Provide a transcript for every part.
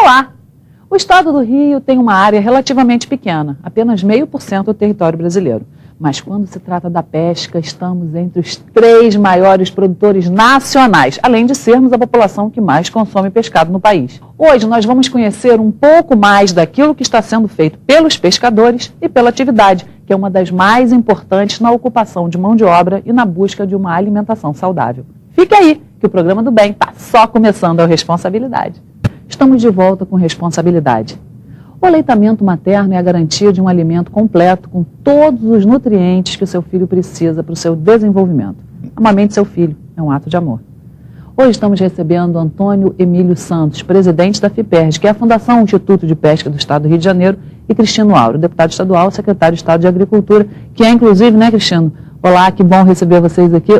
Olá! O estado do Rio tem uma área relativamente pequena, apenas 0,5% do território brasileiro. Mas quando se trata da pesca, estamos entre os 3 maiores produtores nacionais, além de sermos a população que mais consome pescado no país. Hoje nós vamos conhecer um pouco mais daquilo que está sendo feito pelos pescadores e pela atividade, que é uma das mais importantes na ocupação de mão de obra e na busca de uma alimentação saudável. Fique aí, que o programa do bem está só começando a Responsabilidade. Estamos de volta com Responsabilidade. O aleitamento materno é a garantia de um alimento completo com todos os nutrientes que o seu filho precisa para o seu desenvolvimento. Amamente seu filho, é um ato de amor. Hoje estamos recebendo Antônio Emílio Santos, presidente da FIPERJ, que é a Fundação Instituto de Pesca do Estado do Rio de Janeiro, e Cristino Auro, deputado estadual, secretário de Estado de Agricultura, que é inclusive, né, Cristino? Olá, que bom receber vocês aqui.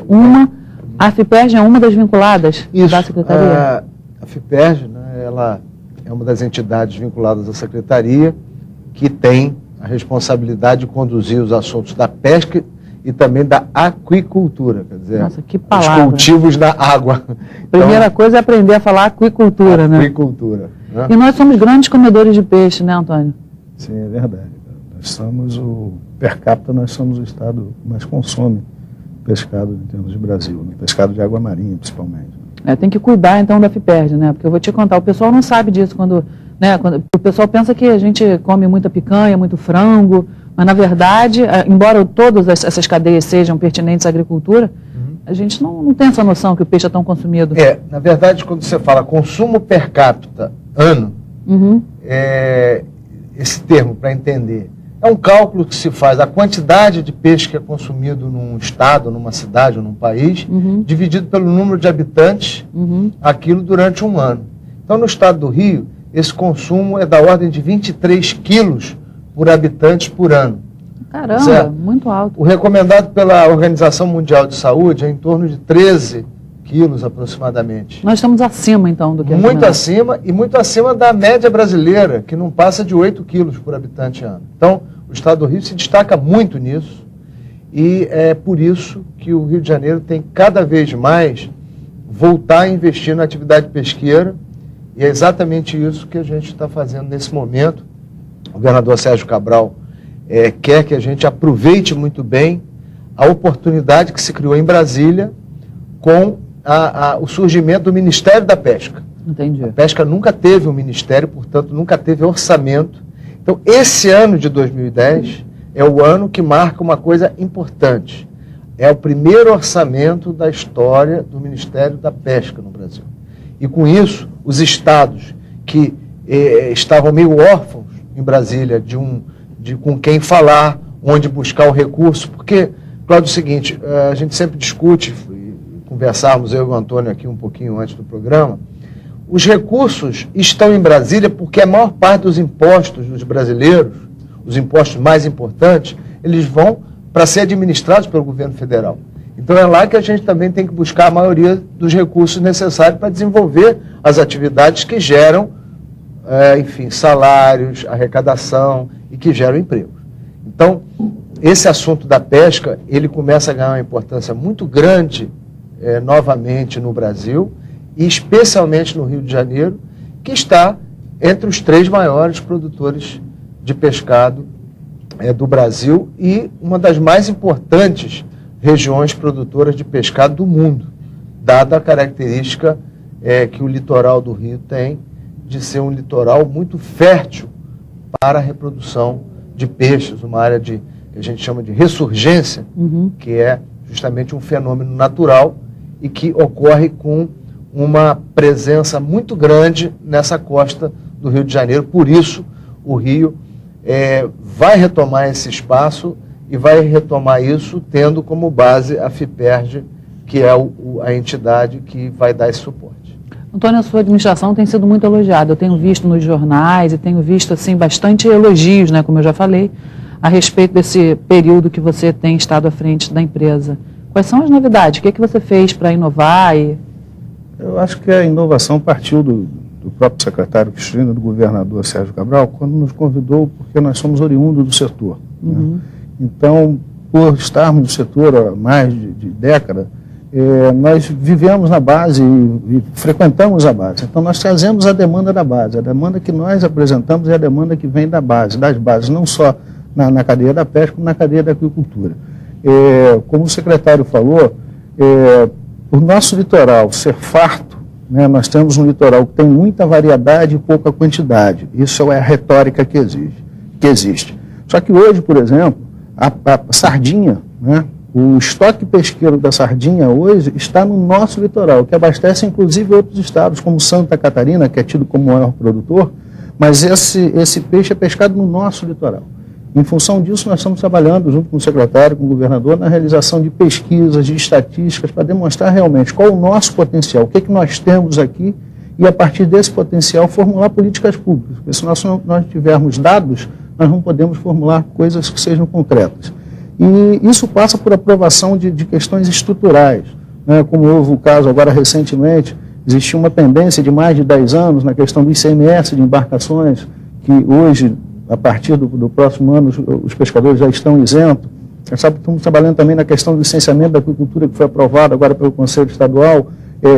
A FIPERJ é uma das vinculadas da Secretaria? A FIPERJ, né, ela é uma das entidades vinculadas à Secretaria que tem a responsabilidade de conduzir os assuntos da pesca e também da aquicultura, quer dizer, nossa, que palavra, os cultivos da água. Primeira coisa é aprender a falar aquicultura, né? Aquicultura. Né? E nós somos grandes comedores de peixe, né, Antônio? Sim, é verdade. Nós somos per capita, nós somos o estado que mais consome pescado em termos de Brasil, né? Pescado de água marinha, principalmente. Tem que cuidar, então, da FIPERJ, né? Porque eu vou te contar, o pessoal não sabe disso, quando o pessoal pensa que a gente come muita picanha, muito frango, mas, na verdade, embora todas essas cadeias sejam pertinentes à agricultura, a gente não tem essa noção que o peixe é tão consumido. Na verdade, quando você fala consumo per capita ano, esse termo, para entender, é um cálculo que se faz da quantidade de peixe que é consumido num estado, numa cidade ou num país, dividido pelo número de habitantes, aquilo durante um ano. Então, no estado do Rio, esse consumo é da ordem de 23 quilos por habitante por ano. Caramba, certo? Muito alto. O recomendado pela Organização Mundial de Saúde é em torno de 13 quilos aproximadamente. Nós estamos acima, então, do que é muito acima, e muito acima da média brasileira, que não passa de 8 quilos por habitante ano. Então, o estado do Rio se destaca muito nisso, e é por isso que o Rio de Janeiro tem cada vez mais voltar a investir na atividade pesqueira, e é exatamente isso que a gente está fazendo nesse momento. O governador Sérgio Cabral quer que a gente aproveite muito bem a oportunidade que se criou em Brasília com o surgimento do Ministério da Pesca. Entendi. A pesca nunca teve um ministério, portanto, nunca teve orçamento. Então, esse ano de 2010 é o ano que marca uma coisa importante. É o primeiro orçamento da história do Ministério da Pesca no Brasil. E, com isso, os estados que estavam meio órfãos em Brasília de com quem falar, onde buscar o recurso, porque, Cláudio, é o seguinte, a gente sempre discute, conversarmos eu e o Antônio aqui um pouquinho antes do programa, os recursos estão em Brasília porque a maior parte dos impostos dos brasileiros, os impostos mais importantes, eles vão para ser administrados pelo governo federal. Então é lá que a gente também tem que buscar a maioria dos recursos necessários para desenvolver as atividades que geram, salários, arrecadação e que geram emprego. Então, esse assunto da pesca, ele começa a ganhar uma importância muito grande novamente no Brasil, e especialmente no Rio de Janeiro, que está entre os 3 maiores produtores de pescado do Brasil e uma das mais importantes regiões produtoras de pescado do mundo, dada a característica que o litoral do Rio tem de ser um litoral muito fértil para a reprodução de peixes, uma área que a gente chama de ressurgência, que é justamente um fenômeno natural e que ocorre com uma presença muito grande nessa costa do Rio de Janeiro. Por isso, o Rio vai retomar esse espaço e vai retomar isso tendo como base a FIPERJ, que é a entidade que vai dar esse suporte. Antônio, a sua administração tem sido muito elogiada. Eu tenho visto nos jornais e tenho visto assim, bastante elogios, né, como eu já falei, a respeito desse período que você tem estado à frente da empresa. Quais são as novidades? O que você fez para inovar? Eu acho que a inovação partiu do próprio secretário Cristino, do governador Sérgio Cabral, quando nos convidou, porque nós somos oriundos do setor. Né? Então, por estarmos no setor há mais de década, nós vivemos na base e frequentamos a base. Então, nós trazemos a demanda da base. A demanda que nós apresentamos é a demanda que vem da base, das bases, não só na cadeia da pesca, como na cadeia da aquicultura. Como o secretário falou, o nosso litoral ser farto, né, nós temos um litoral que tem muita variedade e pouca quantidade. Isso é a retórica que existe. Só que hoje, por exemplo, a sardinha, né, o estoque pesqueiro da sardinha hoje está no nosso litoral, que abastece inclusive outros estados, como Santa Catarina, que é tido como o maior produtor, mas esse peixe é pescado no nosso litoral. Em função disso, nós estamos trabalhando, junto com o secretário, com o governador, na realização de pesquisas, de estatísticas, para demonstrar realmente qual o nosso potencial, o que nós temos aqui, e a partir desse potencial formular políticas públicas. Porque se nós não tivermos dados, nós não podemos formular coisas que sejam concretas. E isso passa por aprovação de questões estruturais, né? Como houve o caso agora recentemente, existia uma pendência de mais de 10 anos na questão do ICMS de embarcações, que hoje, a partir do próximo ano, os pescadores já estão isentos. Estamos trabalhando também na questão do licenciamento da aquicultura, que foi aprovado agora pelo Conselho Estadual.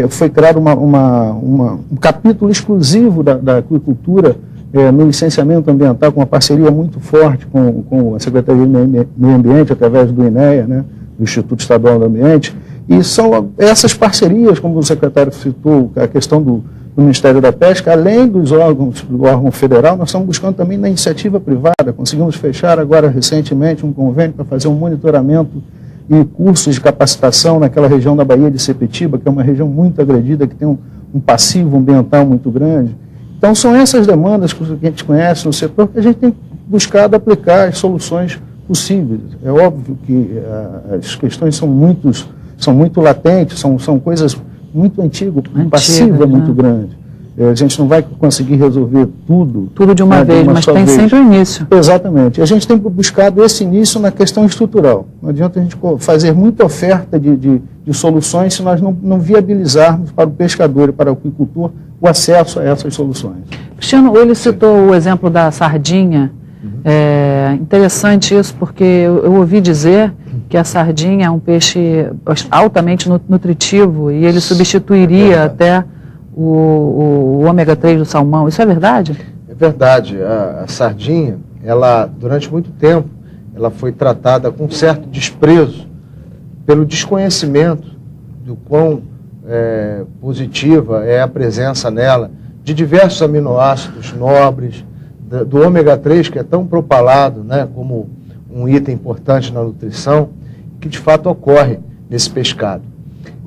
Foi criado um capítulo exclusivo da aquicultura no licenciamento ambiental, com uma parceria muito forte com a Secretaria de Meio Ambiente, através do INEA, né, do Instituto Estadual do Ambiente. E são essas parcerias, como o secretário citou, a questão do Ministério da Pesca, além dos órgãos do órgão federal, nós estamos buscando também na iniciativa privada. Conseguimos fechar agora recentemente um convênio para fazer um monitoramento e cursos de capacitação naquela região da Baía de Sepetiba, que é uma região muito agredida, que tem um passivo ambiental muito grande. Então, são essas demandas que a gente conhece no setor que a gente tem buscado aplicar as soluções possíveis. É óbvio que as questões são muito latentes, são coisas muito antigas, um passivo é muito grande. A gente não vai conseguir resolver tudo de uma vez, mas tem sempre um início. Exatamente. A gente tem buscado esse início na questão estrutural. Não adianta a gente fazer muita oferta de soluções se nós não viabilizarmos para o pescador e para o aquicultor o acesso a essas soluções. Cristiano, ele citou o exemplo da sardinha. É interessante isso, porque eu ouvi dizer que a sardinha é um peixe altamente nutritivo e ele substituiria até o ômega 3 do salmão. Isso é verdade? É verdade. A sardinha, ela, durante muito tempo, ela foi tratada com certo desprezo pelo desconhecimento do quão positiva é a presença nela de diversos aminoácidos nobres, do ômega 3, que é tão propalado, né, como um item importante na nutrição, que de fato ocorre nesse pescado.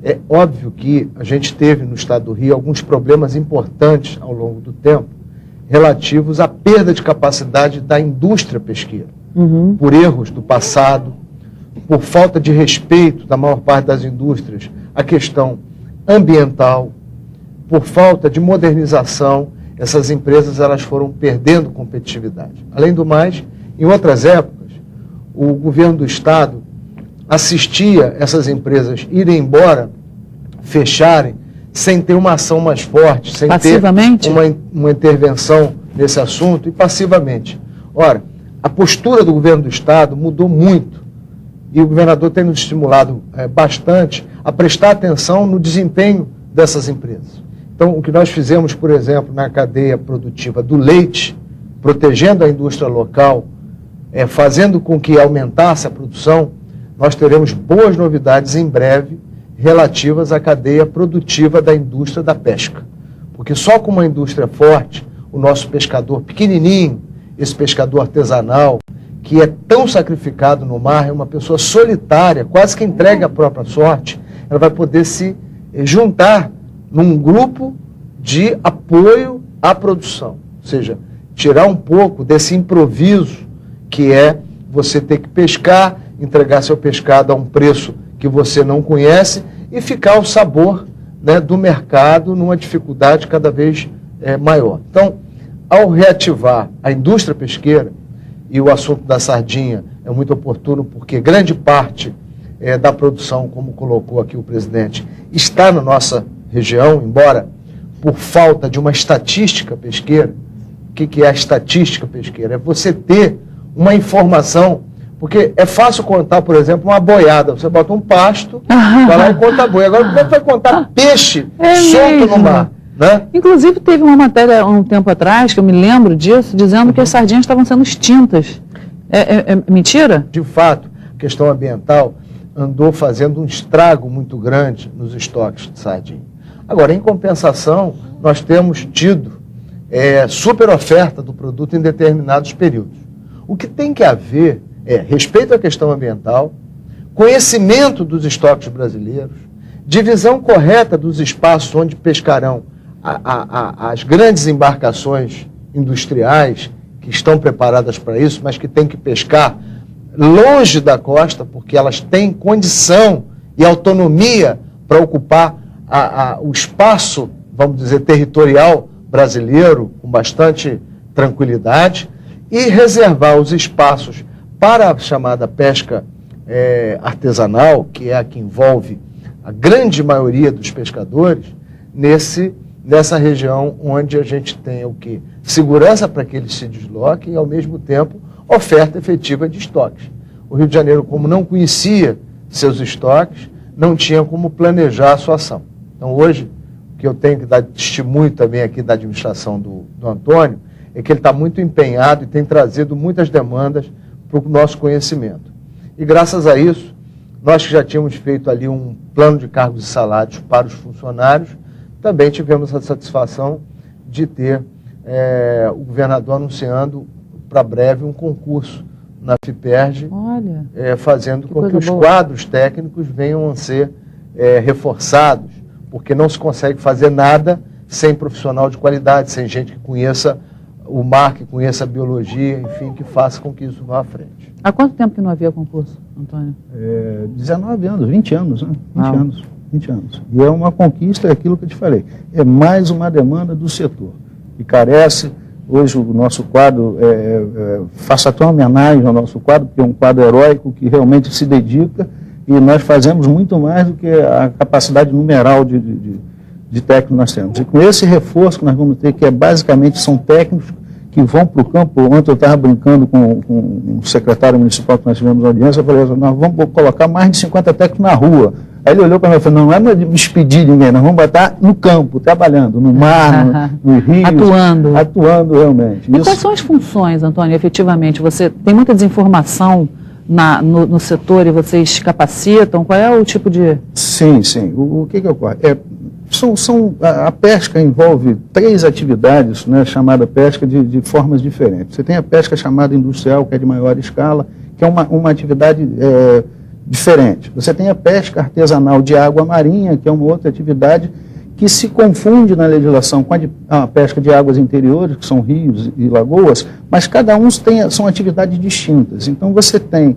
É óbvio que a gente teve no estado do Rio alguns problemas importantes ao longo do tempo, relativos à perda de capacidade da indústria pesqueira, por erros do passado, por falta de respeito da maior parte das indústrias à questão ambiental, por falta de modernização. Essas empresas elas foram perdendo competitividade. Além do mais, em outras épocas, o governo do estado assistia essas empresas irem embora, fecharem, sem ter uma ação mais forte, sem ter uma intervenção nesse assunto, e passivamente. Ora, a postura do governo do estado mudou muito, e o governador tem nos estimulado bastante a prestar atenção no desempenho dessas empresas. Então, o que nós fizemos, por exemplo, na cadeia produtiva do leite, protegendo a indústria local, fazendo com que aumentasse a produção, nós teremos boas novidades em breve relativas à cadeia produtiva da indústria da pesca. Porque só com uma indústria forte, o nosso pescador pequenininho, esse pescador artesanal, que é tão sacrificado no mar, é uma pessoa solitária, quase que entrega a própria sorte, ela vai poder se juntar num grupo de apoio à produção. Ou seja, tirar um pouco desse improviso que é você ter que pescar, entregar seu pescado a um preço que você não conhece e ficar ao sabor, né, do mercado numa dificuldade cada vez maior. Então, ao reativar a indústria pesqueira, e o assunto da sardinha é muito oportuno porque grande parte da produção, como colocou aqui o presidente, está na nossa região, embora por falta de uma estatística pesqueira. O que é a estatística pesqueira? É você ter uma informação Porque é fácil contar, por exemplo, uma boiada. Você bota um pasto, vai lá e conta boi. Agora, como é que vai contar peixe solto no mar? Né? Inclusive, teve uma matéria há um tempo atrás, que eu me lembro disso, dizendo que as sardinhas estavam sendo extintas. É mentira? De fato, a questão ambiental andou fazendo um estrago muito grande nos estoques de sardinha. Agora, em compensação, nós temos tido super oferta do produto em determinados períodos. O que tem que haver é respeito à questão ambiental, conhecimento dos estoques brasileiros, divisão correta dos espaços onde pescarão as grandes embarcações industriais que estão preparadas para isso, mas que têm que pescar longe da costa, porque elas têm condição e autonomia para ocupar o espaço, vamos dizer, territorial brasileiro com bastante tranquilidade, e reservar os espaços para a chamada pesca artesanal, que é a que envolve a grande maioria dos pescadores, nessa região onde a gente tem o quê? Segurança para que eles se desloquem e, ao mesmo tempo, oferta efetiva de estoques. O Rio de Janeiro, como não conhecia seus estoques, não tinha como planejar a sua ação. Então, hoje, o que eu tenho que dar testemunho também aqui da administração do Antônio, é que ele está muito empenhado e tem trazido muitas demandas para o nosso conhecimento. E, graças a isso, nós que já tínhamos feito ali um plano de cargos e salários para os funcionários, também tivemos a satisfação de ter o governador anunciando para breve um concurso na FIPERJ, fazendo com que os quadros técnicos venham a ser reforçados, porque não se consegue fazer nada sem profissional de qualidade, sem gente que conheça o mar, que conheça a biologia, enfim, que faça com que isso vá à frente. Há quanto tempo que não havia concurso, Antônio? 19 anos, 20 anos, né? 20 anos. E é uma conquista, é aquilo que eu te falei. É mais uma demanda do setor, que carece. Hoje o nosso quadro, faço até uma homenagem ao nosso quadro, porque é um quadro heróico que realmente se dedica, e nós fazemos muito mais do que a capacidade numeral de técnicos que nós temos. E com esse reforço que nós vamos ter, que basicamente são técnicos que vão para o campo. Ontem eu estava brincando com o secretário municipal que nós tivemos audiência, eu falei, nós vamos colocar mais de 50 técnicos na rua. Aí ele olhou para mim e falou, não é para despedir ninguém, nós vamos botar no campo, trabalhando, no mar, no rio. Atuando realmente. E quais são as funções, Antônio, efetivamente? Você tem muita desinformação no setor e vocês capacitam? Qual é o tipo de... Sim. O que ocorre? A pesca envolve 3 atividades, né, chamada pesca de formas diferentes. Você tem a pesca chamada industrial, que é de maior escala, que é uma atividade diferente. Você tem a pesca artesanal de água marinha, que é uma outra atividade que se confunde na legislação com a pesca de águas interiores, que são rios e lagoas, mas cada um são atividades distintas. Então você tem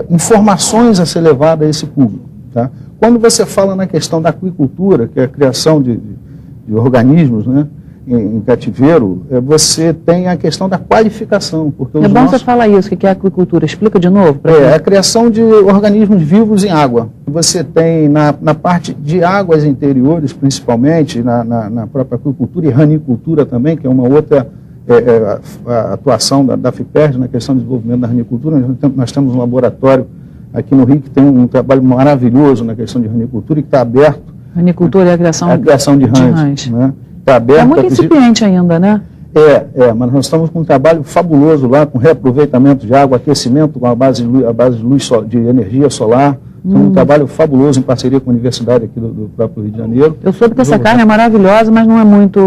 informações a ser levadas a esse público. Tá? Quando você fala na questão da aquicultura, que é a criação de organismos, né, em cativeiro, você tem a questão da qualificação. Porque é bom você falar isso, o que é aquicultura? Explica de novo. A criação de organismos vivos em água. Você tem na parte de águas interiores, principalmente, na própria aquicultura e ranicultura também, que é uma outra a atuação da FIPERJ na questão do desenvolvimento da ranicultura. Nós temos um laboratório aqui no Rio que tem um trabalho maravilhoso na questão de ranicultura e que está aberto. Ranicultura é a criação de rãs. Né? Tá aberto, é muito incipiente ainda, né? Mas nós estamos com um trabalho fabuloso lá, com reaproveitamento de água, aquecimento com a base de luz de energia solar. Um trabalho fabuloso em parceria com a universidade aqui do próprio Rio de Janeiro. Eu soube que essa carne é maravilhosa, mas não é muito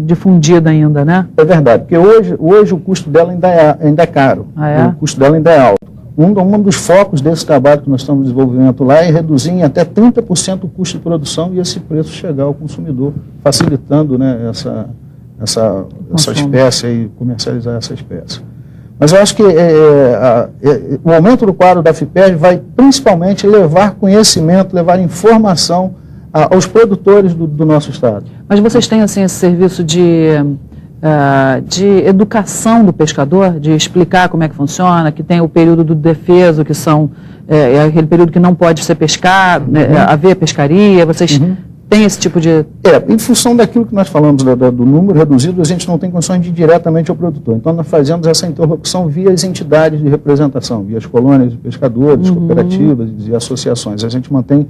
difundida ainda, né? É verdade, porque hoje o custo dela ainda é caro. O custo dela ainda é alto. Um dos focos desse trabalho que nós estamos desenvolvendo lá é reduzir em até 30% o custo de produção e esse preço chegar ao consumidor, facilitando, né, essa espécie e comercializar essa espécie. Mas eu acho que o aumento do quadro da FIPERJ vai principalmente levar conhecimento, levar informação aos produtores do nosso estado. Mas vocês têm assim, esse serviço de educação do pescador, de explicar como é que funciona, que tem o período do defeso, que são aquele período que não pode ser pescado, haver pescaria, vocês tem esse tipo de... Em função daquilo que nós falamos, do número reduzido, a gente não tem condições de ir diretamente ao produtor. Então, nós fazemos essa interlocução via as entidades de representação, via as colônias de pescadores, cooperativas e associações. A gente mantém